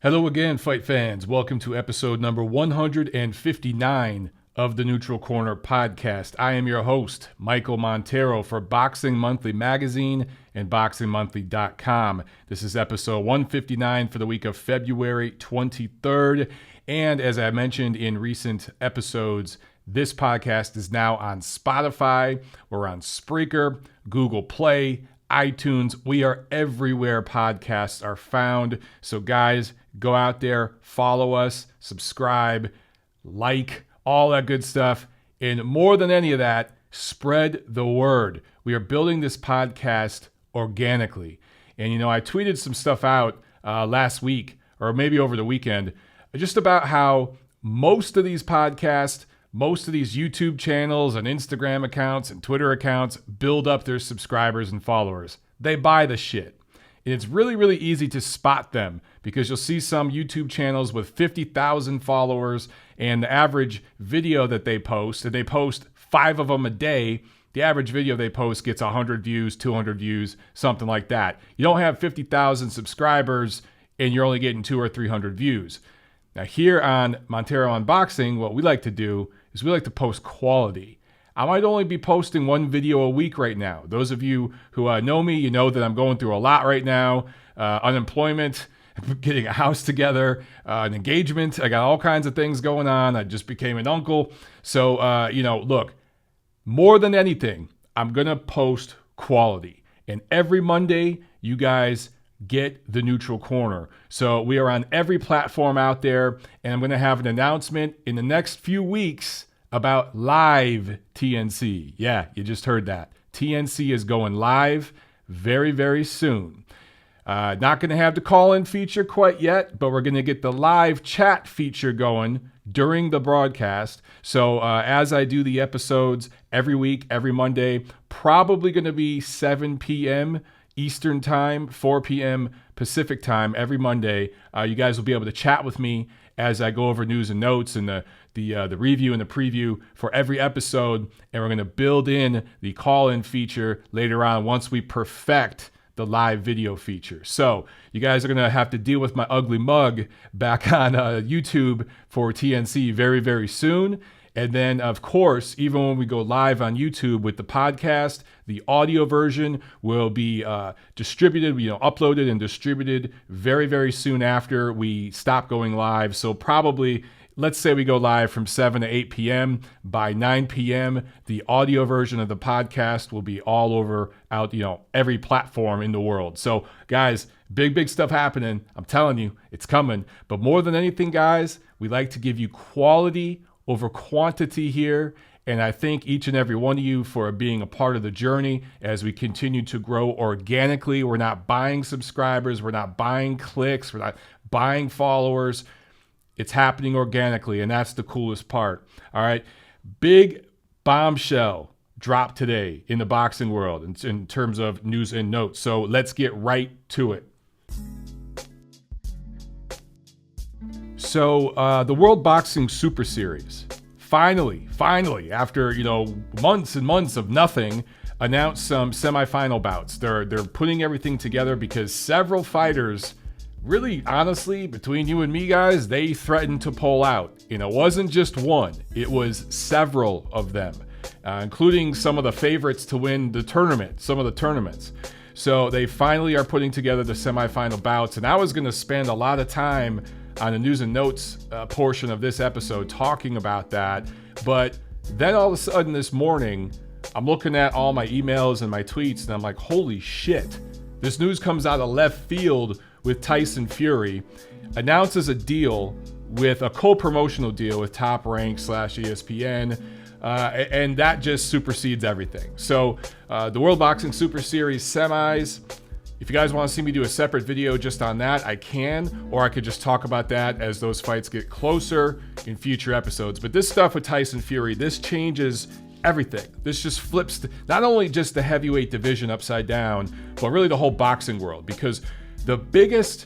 Hello again, fight fans. Welcome to episode number 159 of the Neutral Corner podcast. I am your host, Michael Montero, for Boxing Monthly Magazine and BoxingMonthly.com. This is episode 159 for the week of February 23rd. And as I mentioned in recent episodes, this podcast is now on Spotify. We're on Spreaker, Google Play, iTunes. We are everywhere podcasts are found. So guys, go out there, follow us, subscribe, like, all that good stuff. And more than any of that, spread the word. We are building this podcast organically. And, I tweeted some stuff out last week, or maybe over the weekend, just about how most of these podcasts, most of these YouTube channels and Instagram accounts and Twitter accounts build up their subscribers and followers. They buy the shit. And it's really, really easy to spot them because you'll see some YouTube channels with 50,000 followers and the average video that they post, and they post 5 of them a day, the average video they post gets 100 views, 200 views, something like that. You don't have 50,000 subscribers and you're only getting 200 or 300 views. Now here on Montero Unboxing, what we like to do is we like to post quality. I might only be posting one video a week right now. Those of you who know me, you know that I'm going through a lot right now. Unemployment, getting a house together, an engagement. I got all kinds of things going on. I just became an uncle. So, look, more than anything, I'm going to post quality. And every Monday, you guys get the Neutral Corner. So we are on every platform out there, and I'm going to have an announcement in the next few weeks about live TNC. Yeah, you just heard that. TNC is going live very, very soon. Not going to have the call-in feature quite yet, but we're going to get the live chat feature going during the broadcast. So as I do the episodes every week, every Monday, probably going to be 7 p.m. Eastern Time, 4 p.m. Pacific Time every Monday. You guys will be able to chat with me as I go over news and notes and the review and the preview for every episode. And we're going to build in the call-in feature later on once we perfect the live video feature. So you guys are going to have to deal with my ugly mug back on YouTube for TNC very, very soon. And then, of course, even when we go live on YouTube with the podcast, the audio version will be distributed, uploaded and distributed very, very soon after we stop going live. So probably, let's say we go live from 7 to 8 p.m. By 9 p.m., the audio version of the podcast will be all over every platform in the world. So, guys, big stuff happening. I'm telling you, it's coming. But more than anything, guys, we like to give you quality over quantity here. And I thank each and every one of you for being a part of the journey as we continue to grow organically. We're not buying subscribers. We're not buying clicks. We're not buying followers. It's happening organically, and that's the coolest part. All right. Big bombshell dropped today in the boxing world in terms of news and notes. So let's get right to it. So the World Boxing Super Series finally, after months and months of nothing, announced some semifinal bouts. They're putting everything together because several fighters, really honestly, between you and me, guys, they threatened to pull out. And it wasn't just one; it was several of them, including some of the favorites to win the tournament, some of the tournaments. So they finally are putting together the semifinal bouts, and I was going to spend a lot of time on the news and notes portion of this episode talking about that. But then all of a sudden this morning, I'm looking at all my emails and my tweets, and I'm like, holy shit. This news comes out of left field with Tyson Fury, announces a deal with a co-promotional deal with Top Rank / ESPN, and that just supersedes everything. So the World Boxing Super Series semis, if you guys want to see me do a separate video just on that, I can, or I could just talk about that as those fights get closer in future episodes. But this stuff with Tyson Fury, this changes everything. This just flips not only just the heavyweight division upside down, but really the whole boxing world, because the biggest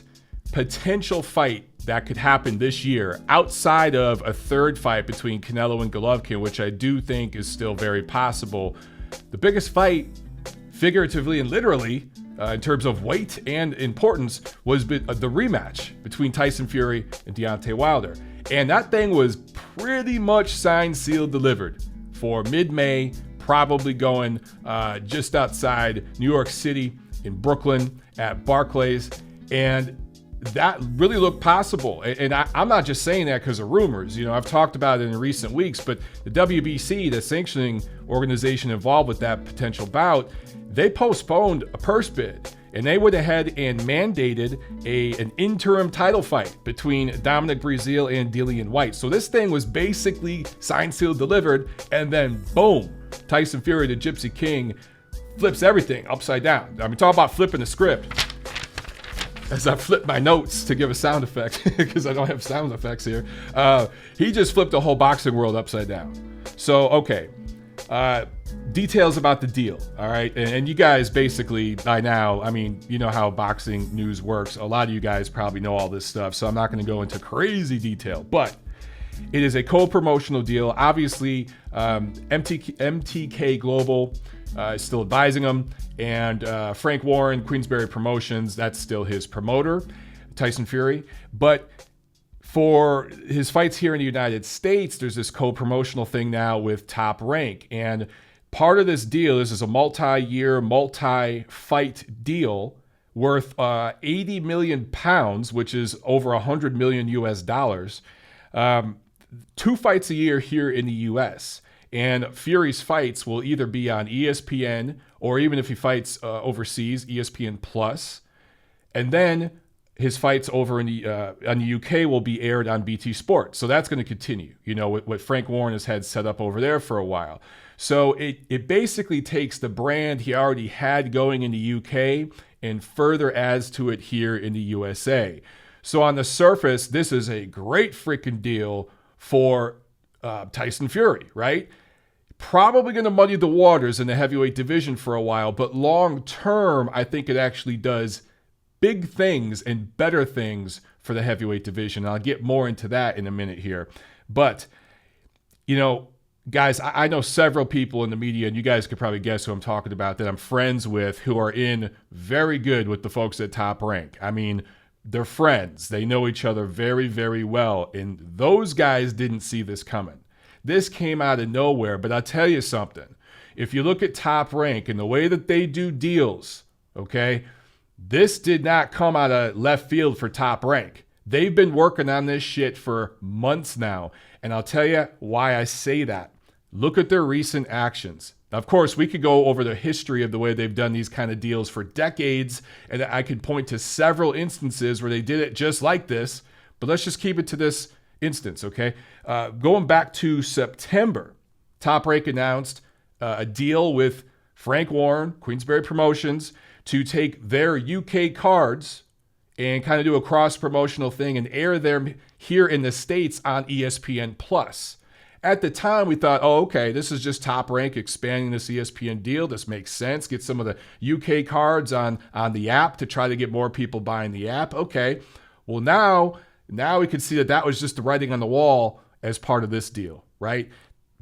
potential fight that could happen this year, outside of a third fight between Canelo and Golovkin, which I do think is still very possible, the biggest fight, figuratively and literally, in terms of weight and importance was the rematch between Tyson Fury and Deontay Wilder. And that thing was pretty much signed, sealed, delivered for mid-May, probably going just outside New York City in Brooklyn at Barclays. And that really looked possible. And I'm not just saying that because of rumors. You know, I've talked about it in recent weeks, but the WBC, the sanctioning organization involved with that potential bout, they postponed a purse bid. And they went ahead and mandated an interim title fight between Dominic Breazeale and Dillian Whyte. So this thing was basically signed, sealed, delivered, and then boom, Tyson Fury, the Gypsy King, flips everything upside down. I mean, talk about flipping the script. As I flip my notes to give a sound effect, because I don't have sound effects here, he just flipped the whole boxing world upside down. So, okay. Details about the deal, all right? And you guys basically, by now, I mean, you know how boxing news works. A lot of you guys probably know all this stuff, so I'm not going to go into crazy detail. But it is a co-promotional deal. Obviously, MTK Global is still advising him. And Frank Warren, Queensberry Promotions, that's still his promoter, Tyson Fury. But for his fights here in the United States, there's this co-promotional thing now with Top Rank. And part of this deal, this is a multi-year, multi-fight deal worth 80 million pounds, which is over 100 million US dollars. 2 fights a year here in the US. And Fury's fights will either be on ESPN or even if he fights overseas, ESPN Plus. And then his fights over in the UK will be aired on BT Sport. So that's going to continue, you know, what Frank Warren has had set up over there for a while. So it basically takes the brand he already had going in the UK and further adds to it here in the USA. So on the surface, this is a great freaking deal for Tyson Fury, right? Probably going to muddy the waters in the heavyweight division for a while, but long term, I think it actually does big things and better things for the heavyweight division. I'll get more into that in a minute here. But, you know, guys, I know several people in the media, and you guys could probably guess who I'm talking about, that I'm friends with who are in very good with the folks at Top Rank. I mean, they're friends. They know each other very, very well. And those guys didn't see this coming. This came out of nowhere. But I'll tell you something. If you look at Top Rank and the way that they do deals, okay, this did not come out of left field for Top Rank. They've been working on this shit for months now. And I'll tell you why I say that. Look at their recent actions. Of course, we could go over the history of the way they've done these kind of deals for decades, and I could point to several instances where they did it just like this, but let's just keep it to this instance, okay? Going back to September, Top Rank announced a deal with Frank Warren, Queensberry Promotions, to take their UK cards and kind of do a cross-promotional thing and air them here in the States on ESPN Plus. At the time, we thought, oh, okay, this is just Top Rank expanding this ESPN deal. This makes sense. Get some of the UK cards on the app to try to get more people buying the app. Okay. Well, now we can see that was just the writing on the wall as part of this deal, right?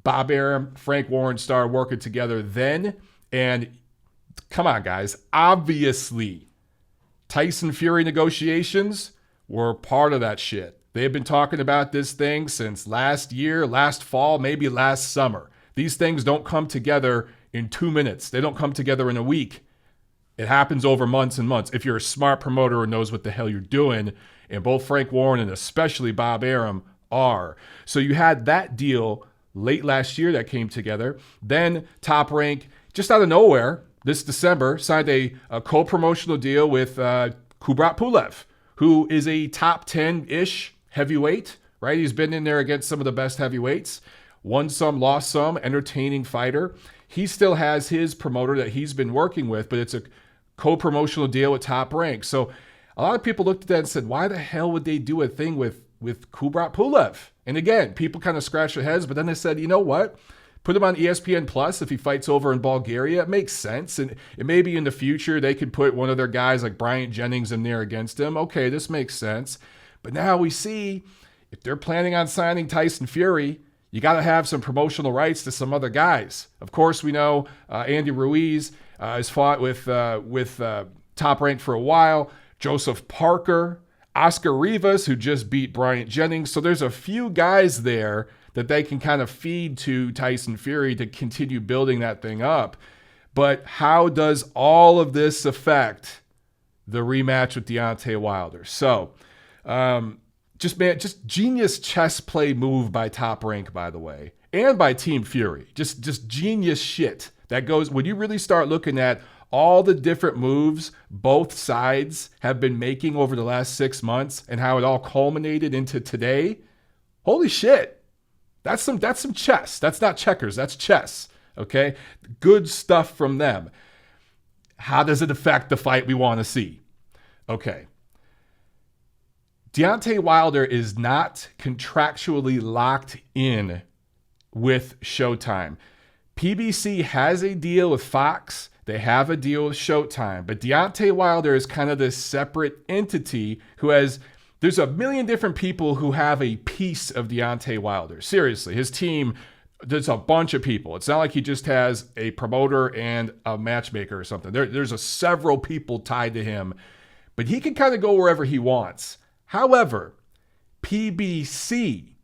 Bob Arum, Frank Warren started working together then. And come on, guys. Obviously, Tyson Fury negotiations were part of that shit. They've been talking about this thing since last year, last fall, maybe last summer. These things don't come together in 2 minutes. They don't come together in a week. It happens over months and months. If you're a smart promoter who knows what the hell you're doing, and both Frank Warren and especially Bob Arum are. So you had that deal late last year that came together. Then Top Rank, just out of nowhere, this December, signed a co-promotional deal with Kubrat Pulev, who is a top 10-ish heavyweight, right? He's been in there against some of the best heavyweights. Won some, lost some, entertaining fighter. He still has his promoter that he's been working with, but it's a co-promotional deal with Top Rank. So a lot of people looked at that and said, why the hell would they do a thing with Kubrat Pulev? And again, people kind of scratch their heads, but then they said, you know what? Put him on ESPN Plus if he fights over in Bulgaria. It makes sense. And maybe in the future, they could put one of their guys like Bryant Jennings in there against him. Okay, this makes sense. But now we see if they're planning on signing Tyson Fury, you got to have some promotional rights to some other guys. Of course, we know Andy Ruiz has fought with Top Rank for a while. Joseph Parker, Oscar Rivas, who just beat Bryant Jennings. So there's a few guys there that they can kind of feed to Tyson Fury to continue building that thing up. But how does all of this affect the rematch with Deontay Wilder? So, just genius chess play move by Top Rank, by the way, and by Team Fury. Just genius shit that goes when you really start looking at all the different moves both sides have been making over the last 6 months and how it all culminated into today. Holy shit. That's some chess. That's not checkers. That's chess. Okay? Good stuff from them. How does it affect the fight we want to see? Okay. Deontay Wilder is not contractually locked in with Showtime. PBC has a deal with Fox. They have a deal with Showtime. But Deontay Wilder is kind of this separate entity who has... There's a million different people who have a piece of Deontay Wilder. Seriously, his team, there's a bunch of people. It's not like he just has a promoter and a matchmaker or something. There's several people tied to him, but he can kind of go wherever he wants. However, PBC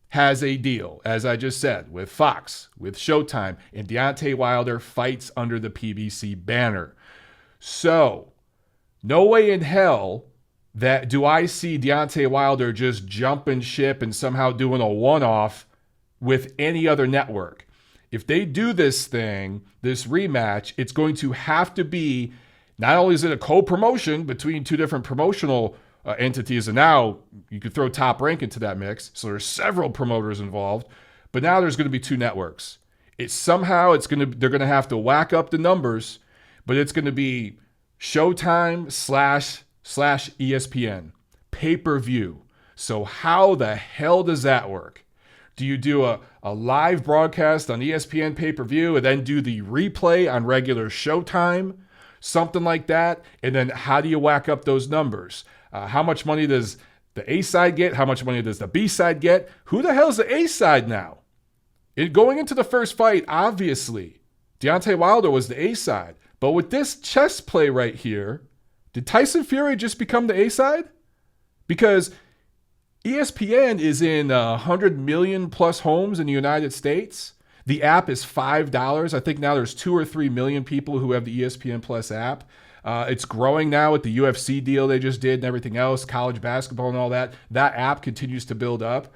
has a deal, as I just said, with Fox, with Showtime, and Deontay Wilder fights under the PBC banner. So, no way in hell that do I see Deontay Wilder just jumping ship and somehow doing a one-off with any other network. If they do this thing, this rematch, it's going to have to be, not only is it a co-promotion between two different promotional entities, and now you could throw Top Rank into that mix, so there's several promoters involved, but now there's going to be two networks. They're going to have to whack up the numbers, but it's going to be Showtime / ESPN pay-per-view. So how the hell does that work? Do you do a live broadcast on ESPN pay-per-view and then do the replay on regular Showtime? Something like that. And then how do you whack up those numbers? How much money does the A side get? How much money does the B side get? Who the hell is the A side now? Going into the first fight, obviously, Deontay Wilder was the A side. But with this chess play right here, did Tyson Fury just become the A side? Because ESPN is in 100 million plus homes in the United States. The app is $5. I think now there's 2 or 3 million people who have the ESPN Plus app. It's growing now with the UFC deal they just did and everything else, college basketball and all that. That app continues to build up.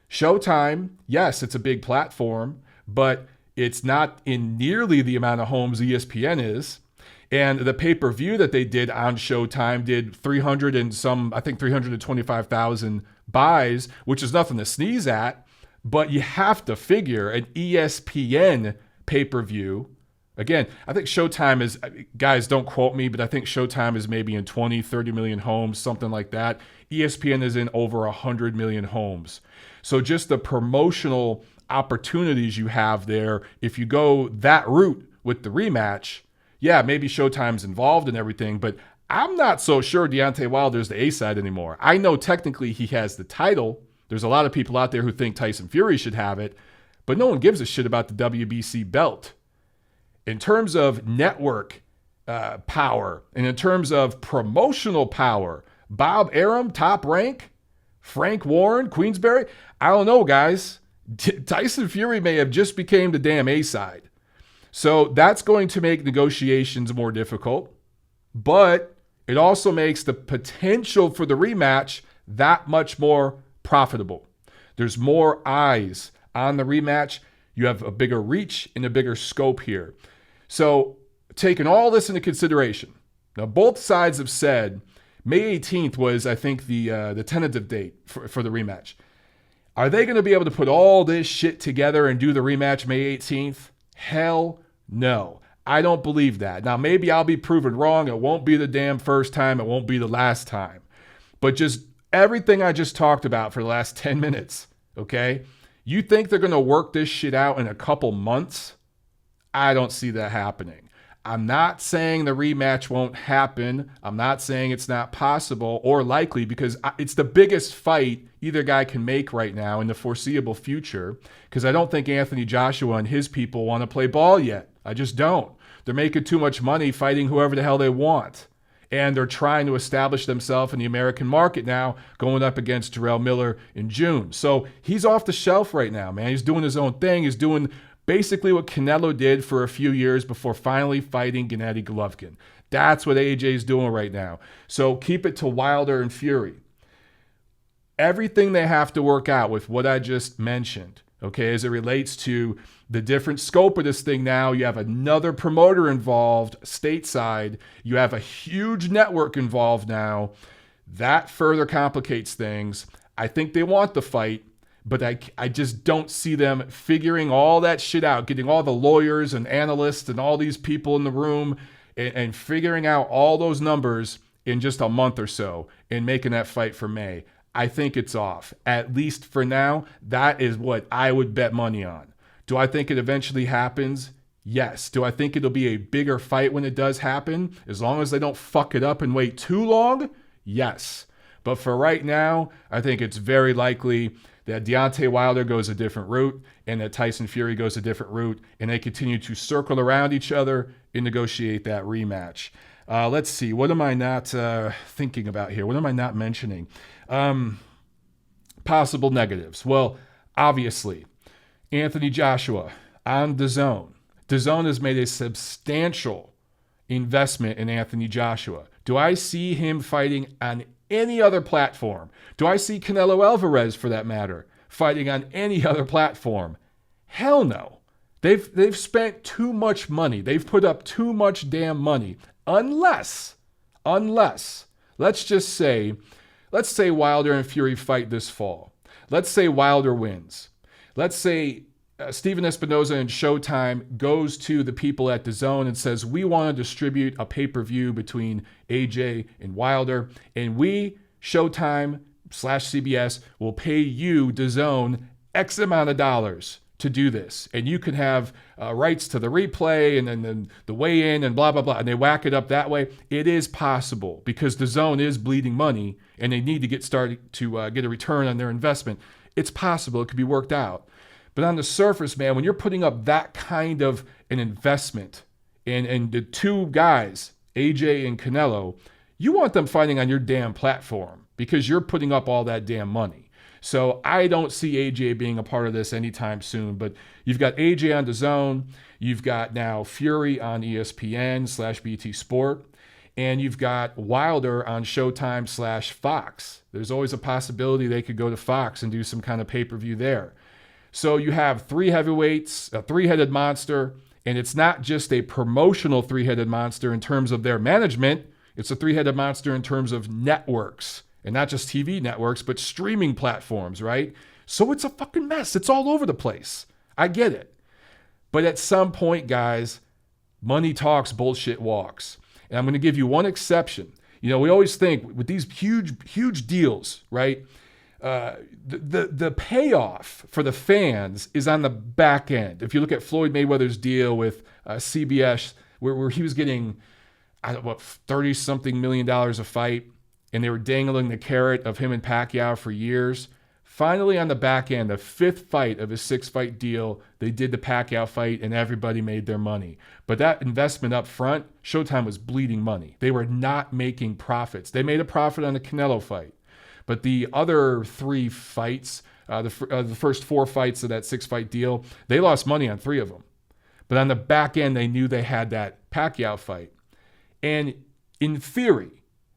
Showtime, yes, it's a big platform, but it's not in nearly the amount of homes ESPN is. And the pay-per-view that they did on Showtime did 325,000 buys, which is nothing to sneeze at. But you have to figure an ESPN pay-per-view. Again, I think Showtime is, guys, don't quote me, but I think Showtime is maybe in 20, 30 million homes, something like that. ESPN is in over 100 million homes. So just the promotional opportunities you have there, if you go that route with the rematch, yeah, maybe Showtime's involved and everything, but I'm not so sure Deontay Wilder's the A-side anymore. I know technically he has the title. There's a lot of people out there who think Tyson Fury should have it, but no one gives a shit about the WBC belt. In terms of network power and in terms of promotional power, Bob Arum, Top Rank, Frank Warren, Queensberry, I don't know, guys. Tyson Fury may have just became the damn A-side. So that's going to make negotiations more difficult, but it also makes the potential for the rematch that much more profitable. There's more eyes on the rematch. You have a bigger reach and a bigger scope here. So taking all this into consideration, now both sides have said May 18th was, I think, the tentative date for the rematch. Are they going to be able to put all this shit together and do the rematch May 18th? Hell no. I don't believe that. Now, maybe I'll be proven wrong. It won't be the damn first time. It won't be the last time. But just everything I just talked about for the last 10 minutes, okay? You think they're going to work this shit out in a couple months? I don't see that happening. I'm not saying the rematch won't happen. I'm not saying it's not possible or likely because it's the biggest fight either guy can make right now in the foreseeable future because I don't think Anthony Joshua and his people want to play ball yet. I just don't. They're making too much money fighting whoever the hell they want. And they're trying to establish themselves in the American market now, going up against Dirrell Miller in June. So he's off the shelf right now, man. He's doing his own thing. He's doing basically what Canelo did for a few years before finally fighting Gennady Golovkin. That's what AJ's doing right now. So keep it to Wilder and Fury. Everything they have to work out with what I just mentioned, okay, as it relates to the different scope of this thing now. You have another promoter involved stateside. You have a huge network involved now. That further complicates things. I think they want the fight, but I just don't see them figuring all that shit out, getting all the lawyers and analysts and all these people in the room and figuring out all those numbers in just a month or so and making that fight for May. I think it's off. At least for now, that is what I would bet money on. Do I think it eventually happens? Yes. Do I think it'll be a bigger fight when it does happen? As long as they don't fuck it up and wait too long? Yes. But for right now, I think it's very likely that Deontay Wilder goes a different route and that Tyson Fury goes a different route, and they continue to circle around each other and negotiate that rematch. Let's see. What am I not thinking about here? What am I not mentioning? Possible negatives. Well, obviously, Anthony Joshua on DAZN. DAZN has made a substantial investment in Anthony Joshua. Do I see him fighting on any other platform? Do I see Canelo Alvarez, for that matter, fighting on any other platform? Hell no. They've spent too much money. They've put up too much damn money. Unless, let's say Wilder and Fury fight this fall. Let's say Wilder wins. Let's say Steven Espinoza and Showtime goes to the people at DAZN and says, we want to distribute a pay-per-view between AJ and Wilder, and we, Showtime/CBS, will pay you, DAZN, X amount of dollars to do this. And you can have rights to the replay and then the weigh-in and blah, blah, blah. And they whack it up that way. It is possible because DAZN is bleeding money and they need to get started to get a return on their investment. It's possible. It could be worked out. But on the surface, man, when you're putting up that kind of an investment and the two guys, AJ and Canelo, you want them fighting on your damn platform because you're putting up all that damn money. So I don't see AJ being a part of this anytime soon. But you've got AJ on DAZN. You've got now Fury on ESPN/BT Sport. And you've got Wilder on Showtime/Fox. There's always a possibility they could go to Fox and do some kind of pay-per-view there. So you have three heavyweights, a three-headed monster, and it's not just a promotional three-headed monster in terms of their management. It's a three-headed monster in terms of networks, and not just TV networks, but streaming platforms, right? So it's a fucking mess. It's all over the place. I get it. But at some point, guys, money talks, bullshit walks. And I'm going to give you one exception. You know, we always think with these huge deals, right? The payoff for the fans is on the back end. If you look at Floyd Mayweather's deal with CBS, where he was getting, $30-something million a fight, and they were dangling the carrot of him and Pacquiao for years. Finally, on the back end, the fifth fight of his 6-fight deal, they did the Pacquiao fight, and everybody made their money. But that investment up front, Showtime was bleeding money. They were not making profits. They made a profit on the Canelo fight. But the other 3 fights, the first 4 fights of that 6-fight deal, they lost money on 3 of them. But on the back end, they knew they had that Pacquiao fight. And in theory,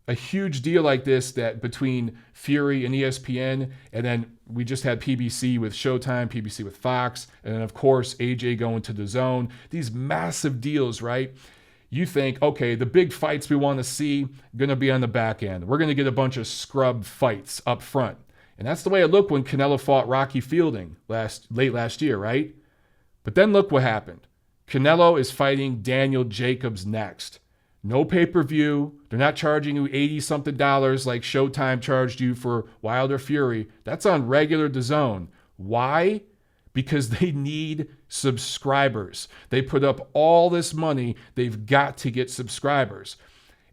a huge deal like this that between Fury and ESPN, and then we just had PBC with Showtime, PBC with Fox, and then, of course, AJ going to DAZN. These massive deals, right? You think, okay, the big fights we want to see going to be on the back end. We're going to get a bunch of scrub fights up front. And that's the way it looked when Canelo fought Rocky Fielding late last year, right? But then look what happened. Canelo is fighting Daniel Jacobs next. No pay-per-view. They're not charging you $80-something like Showtime charged you for Wilder Fury. That's on regular DAZN. Why? Because they need subscribers. They put up all this money. They've got to get subscribers.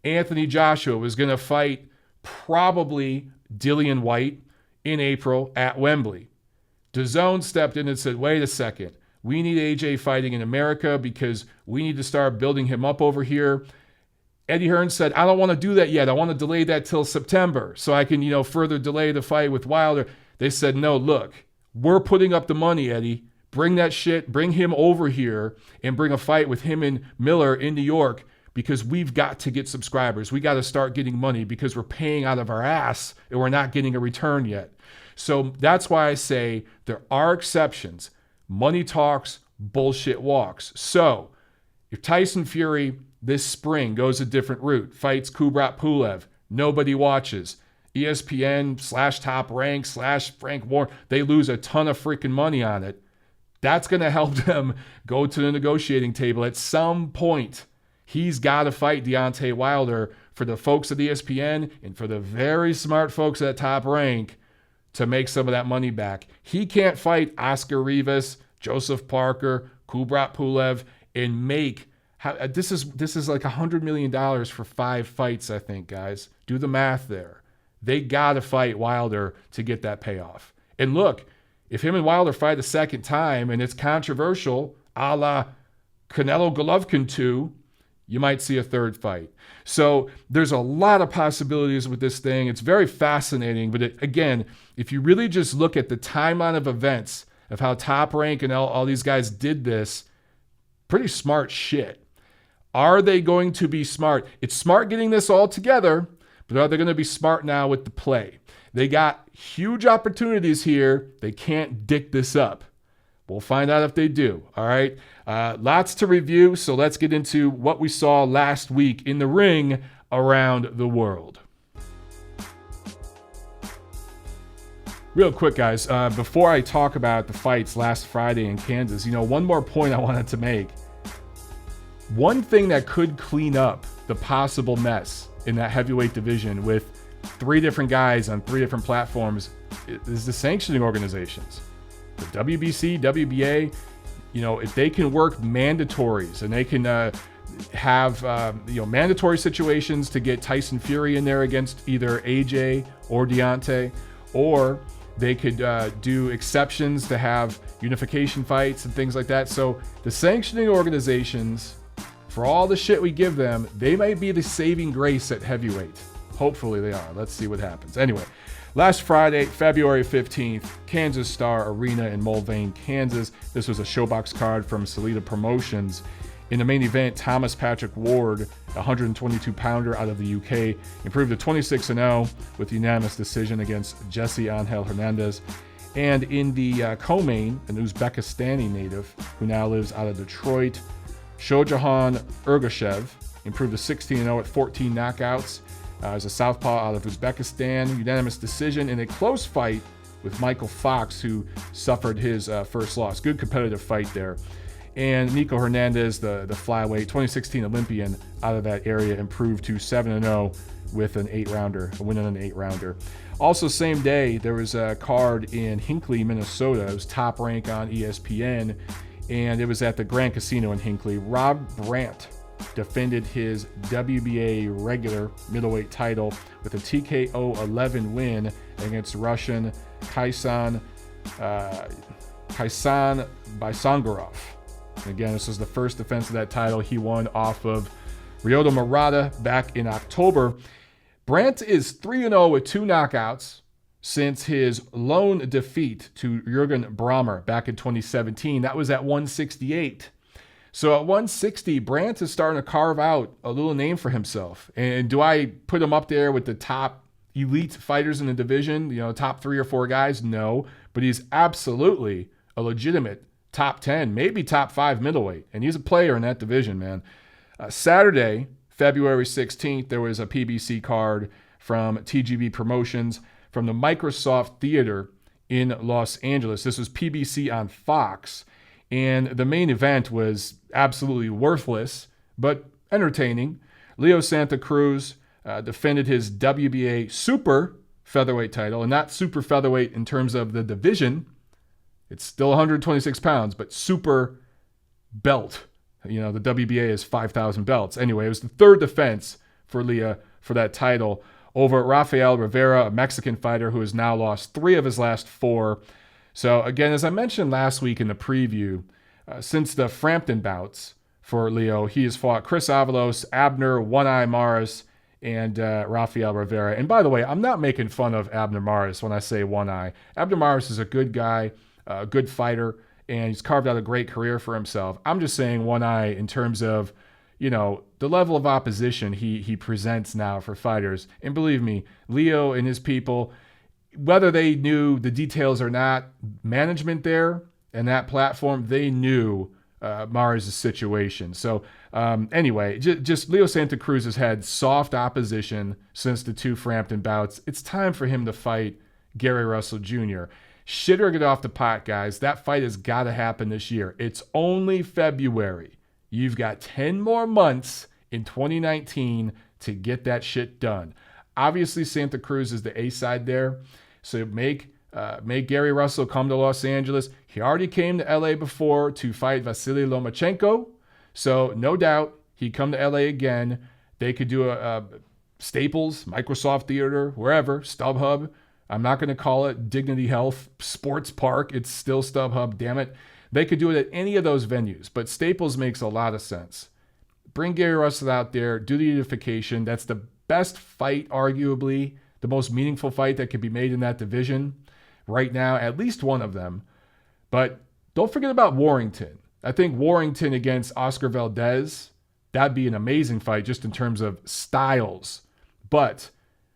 Anthony Joshua was going to fight probably Dillian White in April at Wembley. DAZN stepped in and said, wait a second. We need AJ fighting in America because we need to start building him up over here. Eddie Hearn said, I don't want to do that yet. I want to delay that till September so I can, further delay the fight with Wilder. They said, no, look, we're putting up the money, Eddie. Bring that shit, bring him over here and bring a fight with him and Miller in New York because we've got to get subscribers. We got to start getting money because we're paying out of our ass and we're not getting a return yet. So that's why I say there are exceptions. Money talks, bullshit walks. So if Tyson Fury this spring goes a different route, fights Kubrat Pulev, nobody watches. ESPN/Top Rank/ Frank Warren, they lose a ton of freaking money on it. That's going to help them go to the negotiating table. At some point, he's got to fight Deontay Wilder for the folks at ESPN and for the very smart folks at Top Rank to make some of that money back. He can't fight Oscar Rivas, Joseph Parker, Kubrat Pulev, and make this is like $100 million for 5 fights, I think, guys. Do the math there. They got to fight Wilder to get that payoff. And look, if him and Wilder fight a second time and it's controversial, a la Canelo Golovkin 2, you might see a third fight. So there's a lot of possibilities with this thing. It's very fascinating. But again, if you really just look at the timeline of events of how Top Rank and all these guys did this, pretty smart shit. Are they going to be smart? It's smart getting this all together, but are they going to be smart now with the play? They got huge opportunities here. They can't dick this up. We'll find out if they do. All right. Lots to review. So let's get into what we saw last week in the ring around the world. Real quick, guys, before I talk about the fights last Friday in Kansas, one more point I wanted to make. One thing that could clean up the possible mess in that heavyweight division with 3 different guys on 3 different platforms is the sanctioning organizations. The WBC, WBA, if they can work mandatories and they can have mandatory situations to get Tyson Fury in there against either AJ or Deontay, or they could do exceptions to have unification fights and things like that. So the sanctioning organizations, for all the shit we give them, they might be the saving grace at heavyweight. Hopefully they are. Let's see what happens. Anyway, last Friday, February 15th, Kansas Star Arena in Mulvane, Kansas. This was a showbox card from Salida Promotions. In the main event, Thomas Patrick Ward, a 122-pounder out of the UK, improved to 26-0 with unanimous decision against Jesse Angel Hernandez. And in the co-main, an Uzbekistani native who now lives out of Detroit, Shojahan Ergashev improved to 16-0 at 14 knockouts. As a southpaw out of Uzbekistan, unanimous decision in a close fight with Michael Fox, who suffered his first loss. Good competitive fight there. And Nico Hernandez, the flyweight 2016 Olympian out of that area, improved to 7-0 with an 8-rounder, a win on an 8-rounder. Also, same day, there was a card in Hinckley, Minnesota. It was Top Rank on ESPN, and it was at the Grand Casino in Hinckley. Rob Brant defended his WBA regular middleweight title with a TKO 11 win against Russian Tyson Baisangarov. Again, this was the first defense of that title. He won off of Ryota Murata back in October. Brant is 3-0 with 2 knockouts since his lone defeat to Jürgen Brammer back in 2017. That was at 168. So at 160, Brant is starting to carve out a little name for himself. And do I put him up there with the top elite fighters in the division, top 3 or 4 guys? No, but he's absolutely a legitimate top 10, maybe top 5 middleweight. And he's a player in that division, man. Saturday, February 16th, there was a PBC card from TGB Promotions from the Microsoft Theater in Los Angeles. This was PBC on Fox. And the main event was absolutely worthless, but entertaining. Leo Santa Cruz defended his WBA super featherweight title, and not super featherweight in terms of the division. It's still 126 pounds, but super belt. The WBA is 5,000 belts. Anyway, it was the third defense for Leo for that title over Rafael Rivera, a Mexican fighter who has now lost 3 of his last 4. So again, as I mentioned last week in the preview, since the Frampton bouts, for Leo. He has fought Chris Avalos, Abner, One Eye Maris, and Rafael Rivera. And by the way, I'm not making fun of Abner Maris when I say One Eye. Abner Maris is a good guy, a good fighter, and he's carved out a great career for himself. I'm just saying One Eye in terms of, the level of opposition he presents now for fighters. And believe me, Leo and his people, whether they knew the details or not, management there and that platform, they knew Mars' situation. So anyway, just Leo Santa Cruz has had soft opposition since the 2 Frampton bouts. It's time for him to fight Gary Russell Jr. Shit or get off the pot, guys. That fight has got to happen this year. It's only February. You've got 10 more months in 2019 to get that shit done. Obviously, Santa Cruz is the A side there. So make Gary Russell come to Los Angeles. He already came to LA before to fight Vasily Lomachenko. So no doubt he'd come to LA again. They could do a Staples, Microsoft Theater, wherever, StubHub. I'm not going to call it Dignity Health Sports Park. It's still StubHub, damn it. They could do it at any of those venues, but Staples makes a lot of sense. Bring Gary Russell out there, do the unification. That's the best fight, arguably, the most meaningful fight that could be made in that division right now, at least one of them. But don't forget about Warrington. I think Warrington against Oscar Valdez, that'd be an amazing fight just in terms of styles. But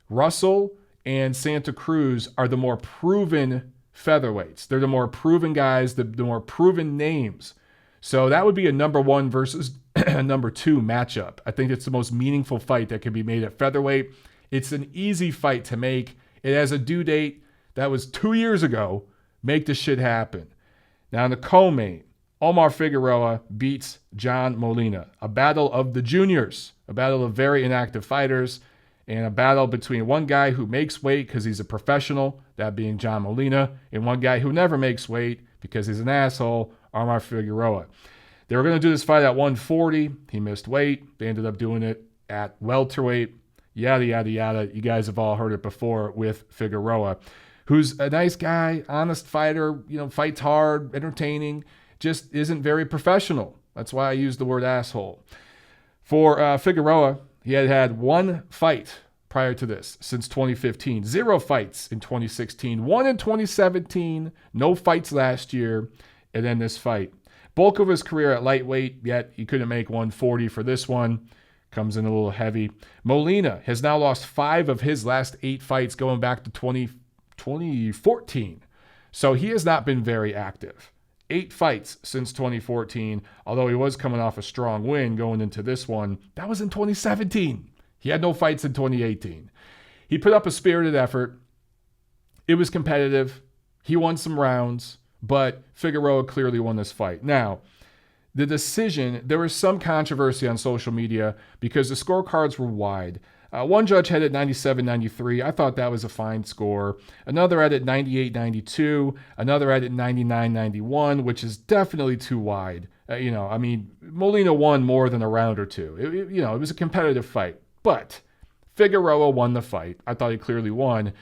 Russell and Santa Cruz are the more proven featherweights. They're the more proven guys, the more proven names. So that would be a number 1 versus number 2 matchup. I think it's the most meaningful fight that can be made at featherweight. It's an easy fight to make. It has a due date that was 2 years ago. Make the shit happen. Now in the co-main, Omar Figueroa beats John Molina. A battle of the juniors, a battle of very inactive fighters, and a battle between one guy who makes weight because he's a professional, that being John Molina, and one guy who never makes weight because he's an asshole, Omar Figueroa. They were going to do this fight at 140. He missed weight. They ended up doing it at welterweight. Yada, yada, yada. You guys have all heard it before with Figueroa, who's a nice guy, honest fighter, fights hard, entertaining, just isn't very professional. That's why I use the word asshole. For Figueroa, he had 1 fight prior to this since 2015. 0 fights in 2016. 1 in 2017. No fights last year. And then this fight. Bulk of his career at lightweight, yet he couldn't make 140 for this one. Comes in a little heavy. Molina has now lost 5 of his last 8 fights going back to 2014. So he has not been very active. 8 fights since 2014, although he was coming off a strong win going into this one. That was in 2017. He had no fights in 2018. He put up a spirited effort. It was competitive. He won some rounds, but Figueroa clearly won this fight. Now, the decision, there was some controversy on social media because the scorecards were wide. One judge had it 97-93. I thought that was a fine score. Another had it 98-92. Another had it 99-91, which is definitely too wide. Molina won more than a round or two. It was a competitive fight. But Figueroa won the fight. I thought he clearly won.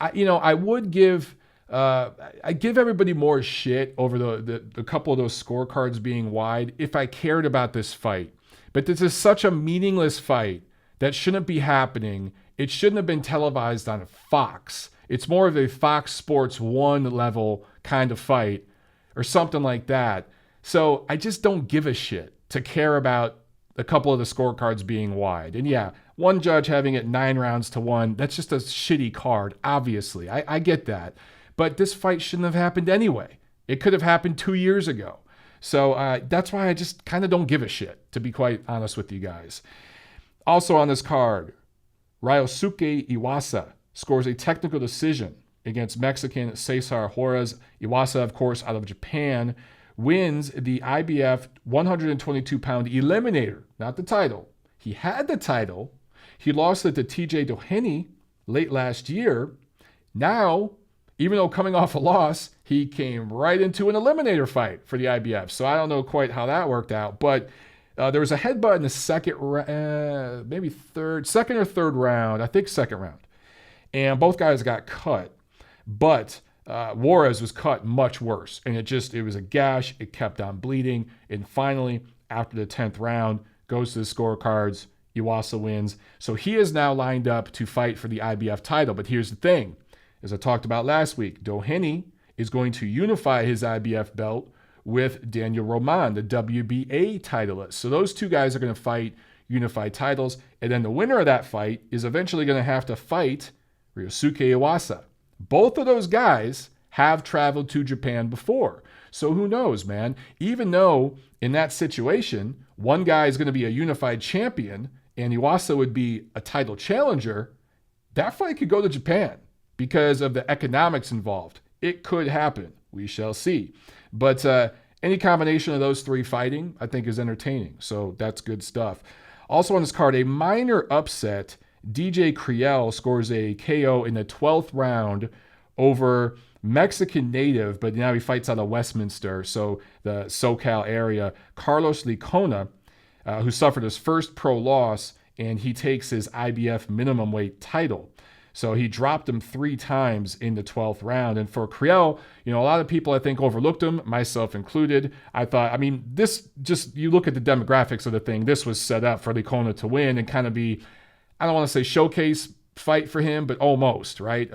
I would give everybody more shit over the couple of those scorecards being wide if I cared about this fight. But this is such a meaningless fight that shouldn't be happening. It shouldn't have been televised on Fox. It's more of a Fox Sports 1 level kind of fight or something like that. So I just don't give a shit to care about a couple of the scorecards being wide. And yeah, one judge having it 9 rounds to 1, that's just a shitty card, obviously. I get that. But this fight shouldn't have happened anyway. It could have happened 2 years ago. So that's why I just kind of don't give a shit, to be quite honest with you guys. Also on this card, Ryosuke Iwasa scores a technical decision against Mexican Cesar Juarez. Iwasa, of course, out of Japan, wins the IBF 122-pound eliminator, not the title. He had the title. He lost it to TJ Doheny late last year. Now, even though coming off a loss, he came right into an eliminator fight for the IBF. So I don't know quite how that worked out, but there was a headbutt in the second or third round. I think second round. And both guys got cut. But Juarez was cut much worse. And it was a gash. It kept on bleeding. And finally, after the 10th round, goes to the scorecards. Iwasa wins. So he is now lined up to fight for the IBF title. But here's the thing. As I talked about last week, Doheny is going to unify his IBF belt with Daniel Roman, the WBA titleist. So those two guys are going to fight unified titles. And then the winner of that fight is eventually going to have to fight Ryosuke Iwasa. Both of those guys have traveled to Japan before. So who knows, man? Even though in that situation, one guy is going to be a unified champion and Iwasa would be a title challenger, that fight could go to Japan because of the economics involved. It could happen. We shall see. But any combination of those three fighting, I think, is entertaining. So that's good stuff. Also on this card, a minor upset. DJ Creel scores a KO in the 12th round over Mexican native, but now he fights out of Westminster, so the SoCal area, Carlos Licona, who suffered his first pro loss, and he takes his IBF minimum weight title. So he dropped him 3 times in the 12th round. And for Creel, a lot of people, I think, overlooked him, myself included. I thought, this just, you look at the demographics of the thing, this was set up for Licona to win and kind of be, I don't want to say showcase fight for him, but almost, right?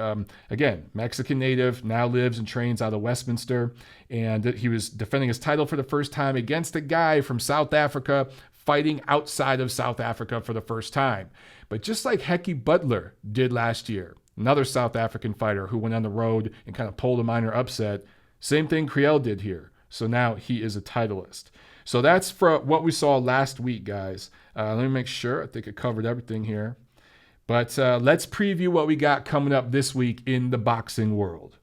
Again, Mexican native, now lives and trains out of Westminster. And he was defending his title for the first time against a guy from South Africa, fighting outside of South Africa for the first time. But just like Hecky Butler did last year, another South African fighter who went on the road and kind of pulled a minor upset, same thing Creel did here. So now he is a titleist. So that's for what we saw last week, guys. Let me make sure. I think I covered everything here. But let's preview what we got coming up this week in the boxing world.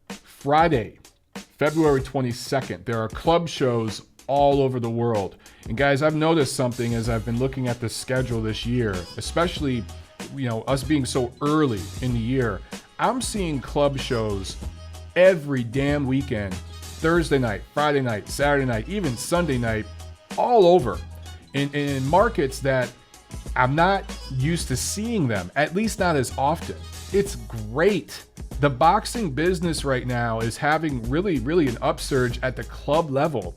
Friday, February 22nd, there are club shows all over the world. And guys, I've noticed something as I've been looking at the schedule this year, especially, us being so early in the year. I'm seeing club shows every damn weekend, Thursday night, Friday night, Saturday night, even Sunday night, all over. In markets that I'm not used to seeing them, at least not as often. It's great. The boxing business right now is having really, really an upsurge at the club level.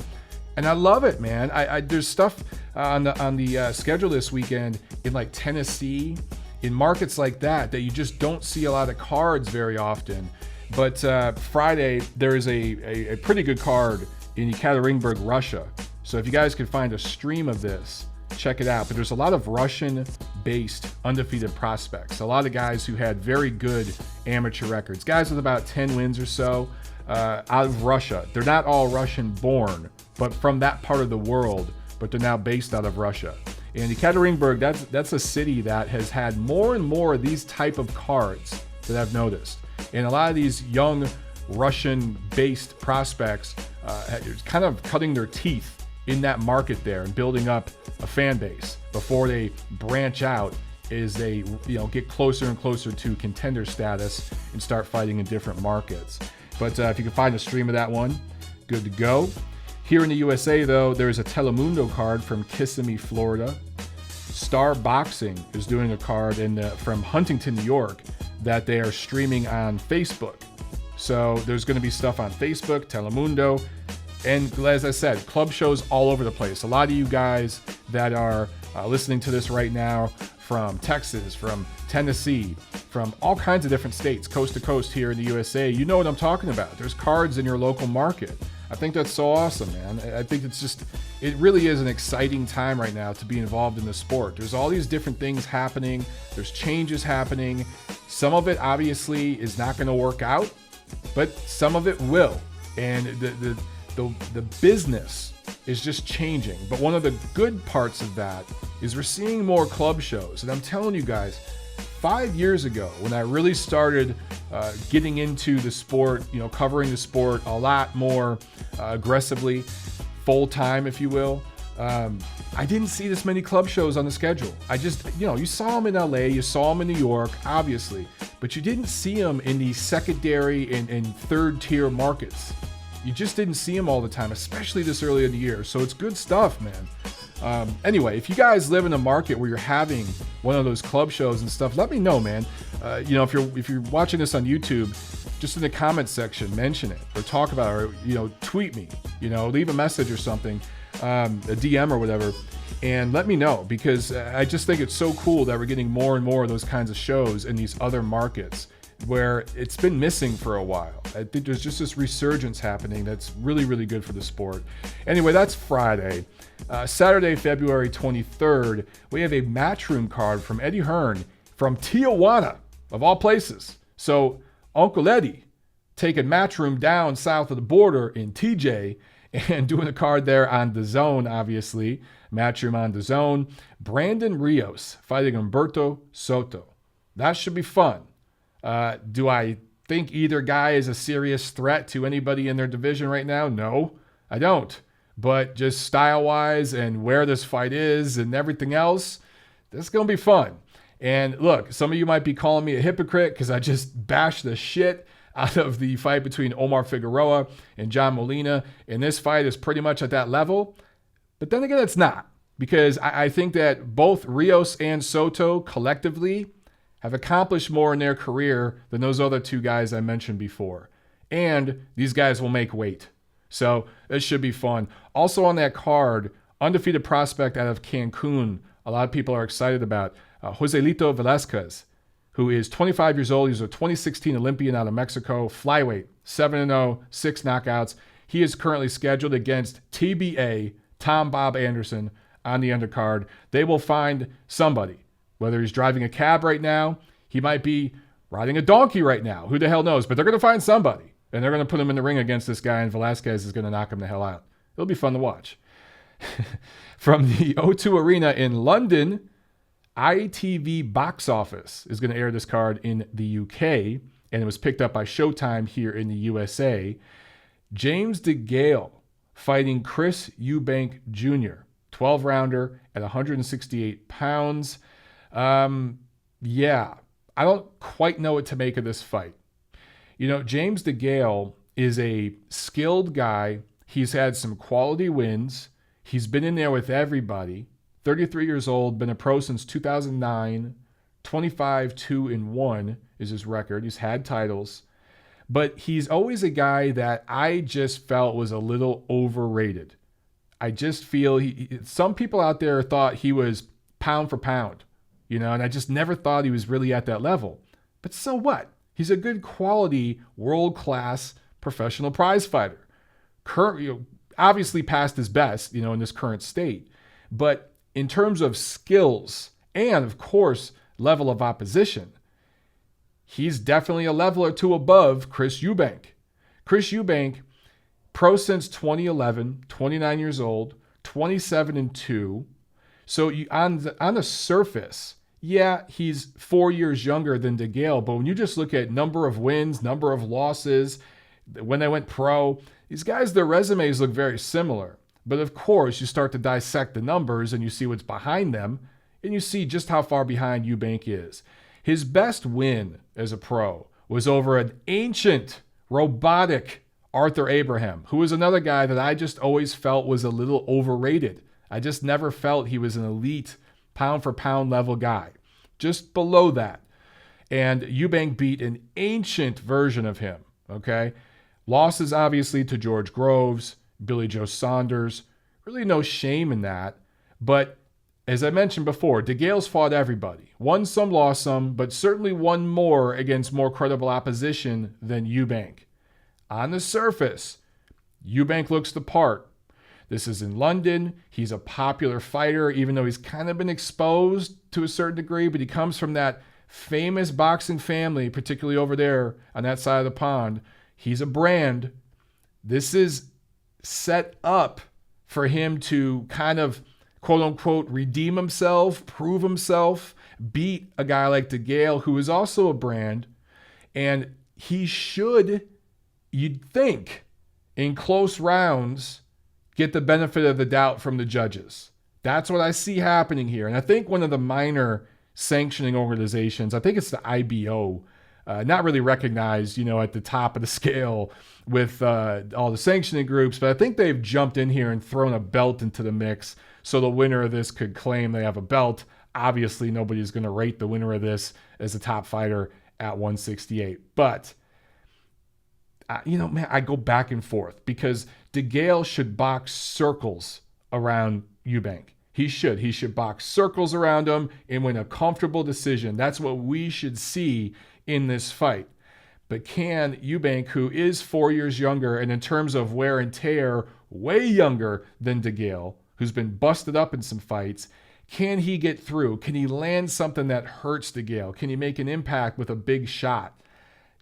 And I love it, man. There's stuff on the schedule this weekend in like Tennessee, in markets like that you just don't see a lot of cards very often. But Friday, there is a pretty good card in Yekaterinburg, Russia. So if you guys can find a stream of this, check it out. But there's a lot of Russian-based undefeated prospects. A lot of guys who had very good amateur records. Guys with about 10 wins or so out of Russia. They're not all Russian-born, but from that part of the world, but they're now based out of Russia. And Yekaterinburg, that's a city that has had more and more of these type of cards that I've noticed. And a lot of these young Russian-based prospects are kind of cutting their teeth in that market there and building up a fan base before they branch out as they get closer and closer to contender status and start fighting in different markets. But if you can find a stream of that one, good to go. Here in the USA, though, there's a Telemundo card from Kissimmee, Florida. Star Boxing is doing a card from Huntington, New York, that they are streaming on Facebook. So there's going to be stuff on Facebook, Telemundo, and as I said, club shows all over the place. A lot of you guys that are listening to this right now from Texas, from Tennessee, from all kinds of different states, coast to coast here in the USA, you know what I'm talking about. There's cards in your local market. I think that's so awesome, man. I think it really is an exciting time right now to be involved in the sport. There's all these different things happening. There's changes happening. Some of it obviously is not going to work out, but some of it will. And the business is just changing. But one of the good parts of that is we're seeing more club shows. And I'm telling you guys, 5 years ago, when I really started getting into the sport, covering the sport a lot more aggressively, full time, if you will, I didn't see this many club shows on the schedule. I just, you saw them in LA, you saw them in New York, obviously, but you didn't see them in the secondary and third tier markets. You just didn't see them all the time, especially this early in the year. So it's good stuff, man. Anyway, if you guys live in a market where you're having one of those club shows and stuff, let me know, man. If you're watching this on YouTube, just in the comments section, mention it or talk about it, or tweet me. leave a message or something, a DM or whatever, and let me know, because I just think it's so cool that we're getting more and more of those kinds of shows in these other markets where it's been missing for a while. I think there's just this resurgence happening that's really, really good for the sport. Anyway, that's Friday. Saturday, February 23rd, we have a matchroom card from Eddie Hearn from Tijuana, of all places. So Uncle Eddie taking matchroom down south of the border in TJ and doing a card there on DAZN, obviously. Matchroom on DAZN. Brandon Rios fighting Humberto Soto. That should be fun. Do I think either guy is a serious threat to anybody in their division right now? No, I don't. But just style-wise and where this fight is and everything else, this is going to be fun. And look, some of you might be calling me a hypocrite because I just bashed the shit out of the fight between Omar Figueroa and John Molina. And this fight is pretty much at that level. But then again, it's not. Because I think that both Rios and Soto collectively have accomplished more in their career than those other two guys I mentioned before. And these guys will make weight. So it should be fun. Also on that card, undefeated prospect out of Cancun, a lot of people are excited about, Joselito Velasquez, who is 25 years old. He's a 2016 Olympian out of Mexico, flyweight, 7-0, 6 knockouts. He is currently scheduled against TBA, Tom Bob Anderson, on the undercard. They will find somebody. Whether he's driving a cab right now, he might be riding a donkey right now. Who the hell knows? But they're going to find somebody. And they're going to put him in the ring against this guy, and Velasquez is going to knock him the hell out. It'll be fun to watch. From the O2 Arena in London, ITV Box Office is going to air this card in the UK, and it was picked up by Showtime here in the USA. James Degale fighting Chris Eubank Jr., 12-rounder at 168 pounds. Yeah, I don't quite know what to make of this fight. James Degale is a skilled guy. He's had some quality wins. He's been in there with everybody. 33 years old, been a pro since 2009. 25-2-1 is his record. He's had titles. But he's always a guy that I just felt was a little overrated. I just feel some people out there thought he was pound for pound, and I just never thought he was really at that level. But so what? He's a good quality, world-class professional prize fighter. Obviously past his best, in this current state. But in terms of skills and, of course, level of opposition, he's definitely a level or two above Chris Eubank. Chris Eubank, pro since 2011, 29 years old, 27-2. So on the surface, yeah, he's 4 years younger than Degale, but when you just look at number of wins, number of losses, when they went pro, these guys, their resumes look very similar. But of course, you start to dissect the numbers and you see what's behind them, and you see just how far behind Eubank is. His best win as a pro was over an ancient, robotic Arthur Abraham, who was another guy that I just always felt was a little overrated. I just never felt he was an elite pound-for-pound level guy. Just below that. And Eubank beat an ancient version of him, okay? Losses, obviously, to George Groves, Billy Joe Saunders. Really no shame in that. But as I mentioned before, Degale's fought everybody. Won some, lost some, but certainly won more against more credible opposition than Eubank. On the surface, Eubank looks the part. This is in London. He's a popular fighter, even though he's kind of been exposed to a certain degree, but he comes from that famous boxing family, particularly over there on that side of the pond. He's a brand. This is set up for him to kind of, quote unquote, redeem himself, prove himself, beat a guy like Degale, who is also a brand. And he should, you'd think, in close rounds, get the benefit of the doubt from the judges. That's what I see happening here. And I think one of the minor sanctioning organizations, I think it's the IBO, not really recognized, at the top of the scale with all the sanctioning groups, but I think they've jumped in here and thrown a belt into the mix so the winner of this could claim they have a belt. Obviously, nobody's going to rate the winner of this as a top fighter at 168. But man, I go back and forth because Degale should box circles around Eubank. He should box circles around him and win a comfortable decision. That's what we should see in this fight. But can Eubank, who is 4 years younger and in terms of wear and tear, way younger than Degale, who's been busted up in some fights, can he get through? Can he land something that hurts Degale? Can he make an impact with a big shot?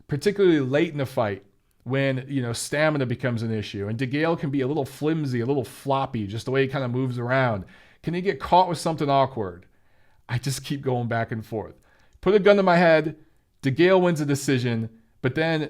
Particularly late in the fight when, stamina becomes an issue. And Degale can be a little flimsy, a little floppy, just the way he kind of moves around. Can he get caught with something awkward? I just keep going back and forth. Put a gun to my head, Degale wins a decision, but then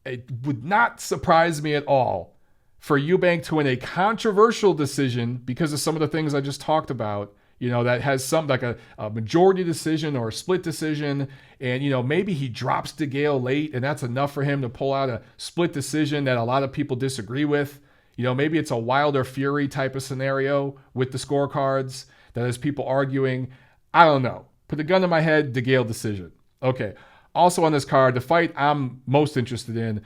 it would not surprise me at all for Eubank to win a controversial decision because of some of the things I just talked about, that has some like a majority decision or a split decision. And, maybe he drops Degale late and that's enough for him to pull out a split decision that a lot of people disagree with. Maybe it's a Wilder Fury type of scenario with the scorecards that has people arguing. I don't know. Put a gun to my head, Degale decision. Okay. Also on this card, the fight I'm most interested in,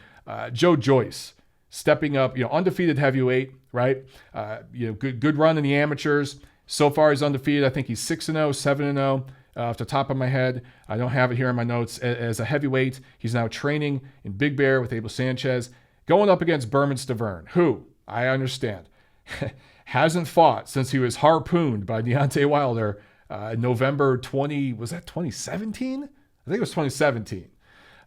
Joe Joyce stepping up, undefeated heavyweight, right? Good run in the amateurs. So far he's undefeated. I think he's 6-0, 7-0 off the top of my head. I don't have it here in my notes. As a heavyweight, he's now training in Big Bear with Abel Sanchez, going up against Berman Stavern, who, I understand, hasn't fought since he was harpooned by Deontay Wilder November 2017? I think it was 2017.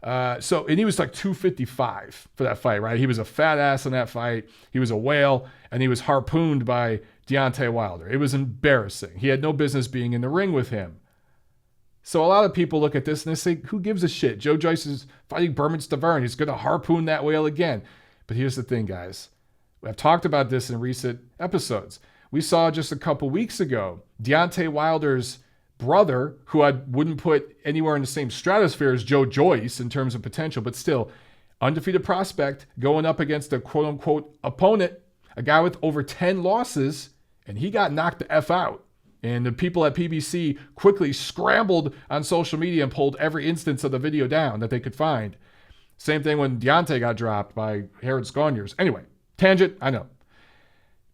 And he was like 255 for that fight, right? He was a fat ass in that fight. He was a whale, and he was harpooned by Deontay Wilder. It was embarrassing. He had no business being in the ring with him. So a lot of people look at this and they say, who gives a shit? Joe Joyce is fighting Berman Stavern. He's going to harpoon that whale again. But here's the thing, guys. I've talked about this in recent episodes. We saw just a couple weeks ago, Deontay Wilder's brother, who I wouldn't put anywhere in the same stratosphere as Joe Joyce in terms of potential, but still, undefeated prospect going up against a quote-unquote opponent, a guy with over 10 losses, and he got knocked the F out. And the people at PBC quickly scrambled on social media and pulled every instance of the video down that they could find. Same thing when Deontay got dropped by Herod Sconyers. Anyway, tangent, I know.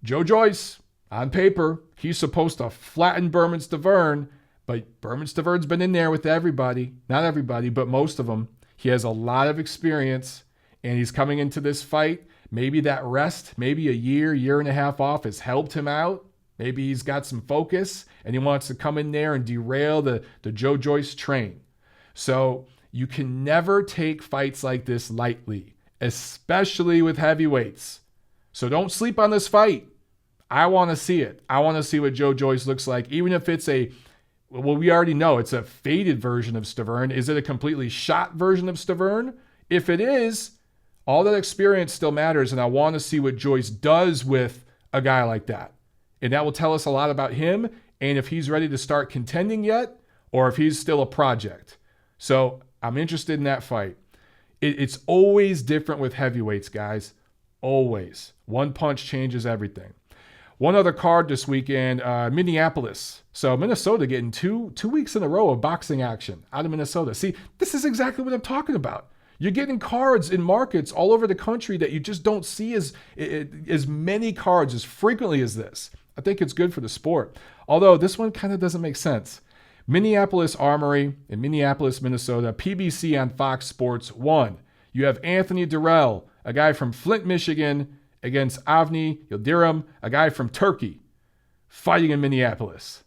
Joe Joyce, on paper, he's supposed to flatten Berman Stavern, but Berman Stavern's been in there with everybody. Not everybody, but most of them. He has a lot of experience, and he's coming into this fight. Maybe that rest, maybe a year and a half off has helped him out. Maybe he's got some focus, and he wants to come in there and derail the Joe Joyce train. So you can never take fights like this lightly, especially with heavyweights. So don't sleep on this fight. I want to see it. I want to see what Joe Joyce looks like, even if it's we already know it's a faded version of Stavern. Is it a completely shot version of Stavern? If it is, all that experience still matters, and I want to see what Joyce does with a guy like that. And that will tell us a lot about him and if he's ready to start contending yet or if he's still a project. So I'm interested in that fight. It's always different with heavyweights, guys. Always. One punch changes everything. One other card this weekend, Minneapolis. So Minnesota getting two weeks in a row of boxing action out of Minnesota. See, this is exactly what I'm talking about. You're getting cards in markets all over the country that you just don't see as many cards as frequently as this. I think it's good for the sport. Although this one kind of doesn't make sense. Minneapolis Armory in Minneapolis, Minnesota, PBC on Fox Sports 1. You have Anthony Dirrell, a guy from Flint, Michigan, against Avni Yildirim, a guy from Turkey, fighting in Minneapolis.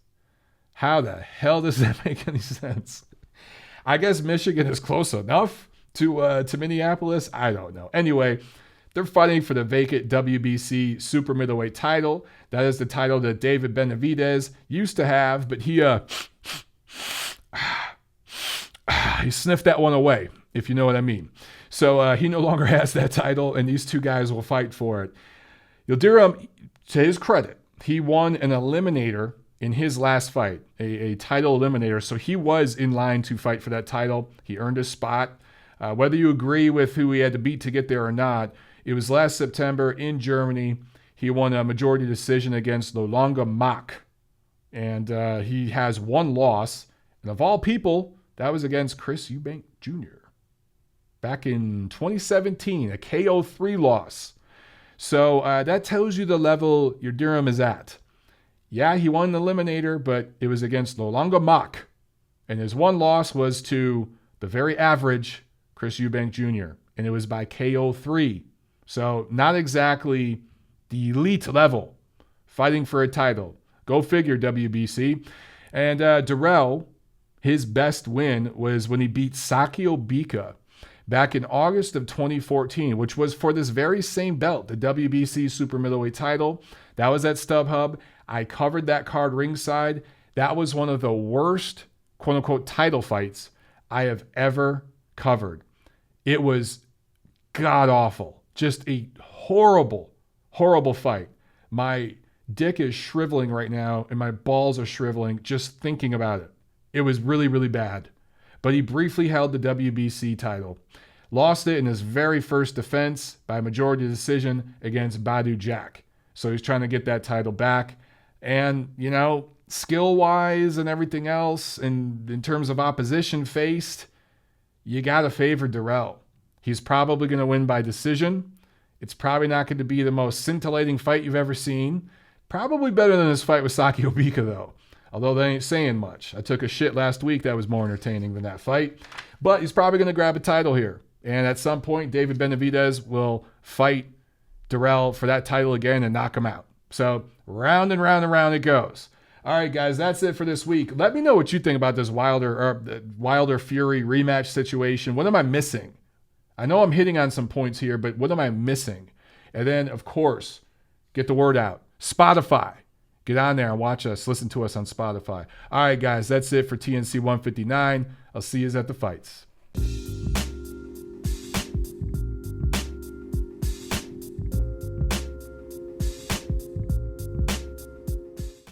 How the hell does that make any sense? I guess Michigan is close enough to Minneapolis. I don't know. Anyway, they're fighting for the vacant WBC super middleweight title. That is the title that David Benavidez used to have, but he sniffed that one away, if you know what I mean. So he no longer has that title, and these two guys will fight for it. Yildirim, to his credit, he won an eliminator in his last fight, a title eliminator. So he was in line to fight for that title. He earned his spot. Whether you agree with who he had to beat to get there or not, it was last September in Germany. He won a majority decision against Lolanga Mak. And he has one loss. And of all people, that was against Chris Eubank Jr. back in 2017, a KO3 loss. So that tells you the level Yildirim is at. Yeah, he won the eliminator, but it was against no longer Mock. And his one loss was to the very average Chris Eubank Jr., and it was by KO3. So not exactly the elite level fighting for a title. Go figure, WBC. And Dirrell, his best win was when he beat Sakio Bika back in August of 2014, which was for this very same belt, the WBC super middleweight title. That was at StubHub. I covered that card ringside. That was one of the worst, quote-unquote, title fights I have ever covered. It was god-awful. Just a horrible, horrible fight. My dick is shriveling right now, and my balls are shriveling just thinking about it. It was really, really bad. But he briefly held the WBC title. Lost it in his very first defense by majority decision against Badu Jack. So he's trying to get that title back. And, you know, skill-wise and everything else, and in terms of opposition faced, you got to favor Dirrell. He's probably going to win by decision. It's probably not going to be the most scintillating fight you've ever seen. Probably better than his fight with Sakio Bika, though. Although they ain't saying much. I took a shit last week that was more entertaining than that fight. But he's probably going to grab a title here. And at some point, David Benavidez will fight Dirrell for that title again and knock him out. So round and round and round it goes. All right, guys, that's it for this week. Let me know what you think about this Wilder Fury rematch situation. What am I missing? I know I'm hitting on some points here, but what am I missing? And then, of course, get the word out. Spotify. Get on there and watch us. Listen to us on Spotify. All right, guys, that's it for TNC 159. I'll see you at the fights.